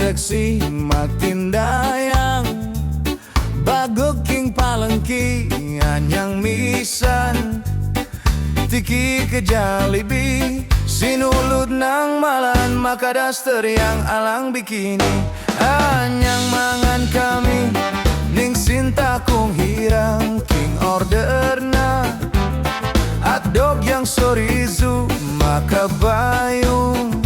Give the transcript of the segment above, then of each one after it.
seksi makin dayang, bagok king palengki anyang misan, tiki ke Jollibee, sinulud ng malan makadaster yang alang bikini. Anyang mangan kami ning sinta kong hirang king order na hotdog yang chorizo makabayong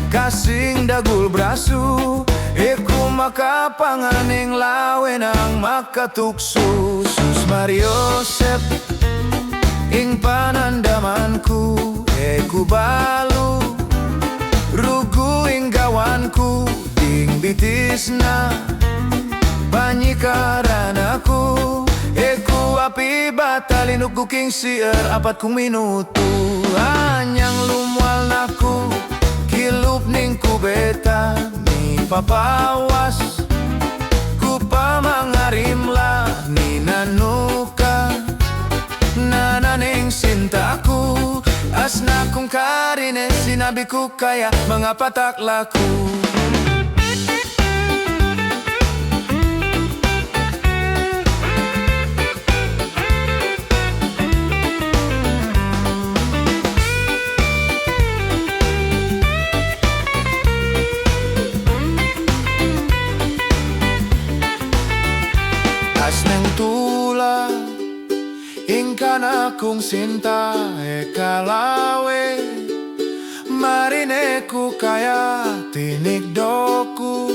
kasing dagul braso. Iku makapanganing lawen ang makatukso. Sus Mariosep ing panandamanku, iku balu rugu ing gawanku, ding bitis na panyikaran aku. Iku api batalin ug king sier apat kong minuto. Anyang lumwal naku kilup ning kubeta, ni papawas ku pamangarimla ni nanuka nananing sintaku. Asna kong karine sinabi ko kaya mga patak laku. Asneng tula ingkan akong sinta ekalawe, marineku kaya tinigdoku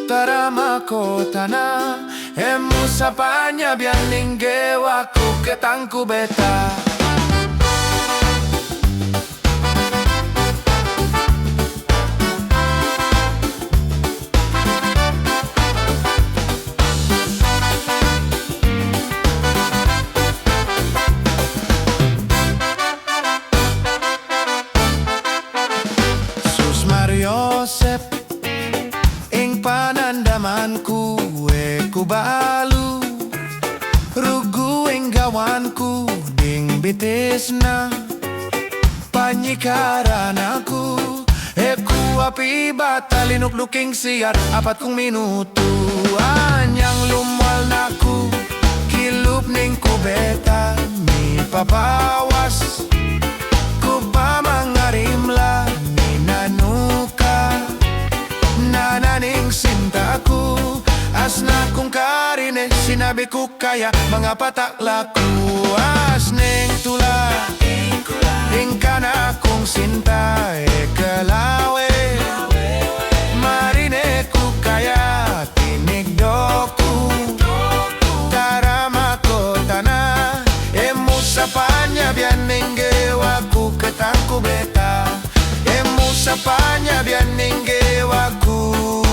tarama kota na emu sapanya biang ninggewaku ketangku beta. Mariosep ing panandamanku, iku balu rugu ing gawanku, ding bitis na panyikaran aku. Iku api batalin ug luking siar apat kong minuto. Anyang lumwal naku kilup ning kubeta, ni papawas ku pamangarimla nanuka nananing sintaku. Asna kong karine sinabi ko kaya mga patak laku. Asneng tula ingkan akong sinta ekalawe, marineku kaya tinigdoku tarama kota na emu sapanya bian ninggewaku ketangku beta. Emu sapanya bian ninggewaku.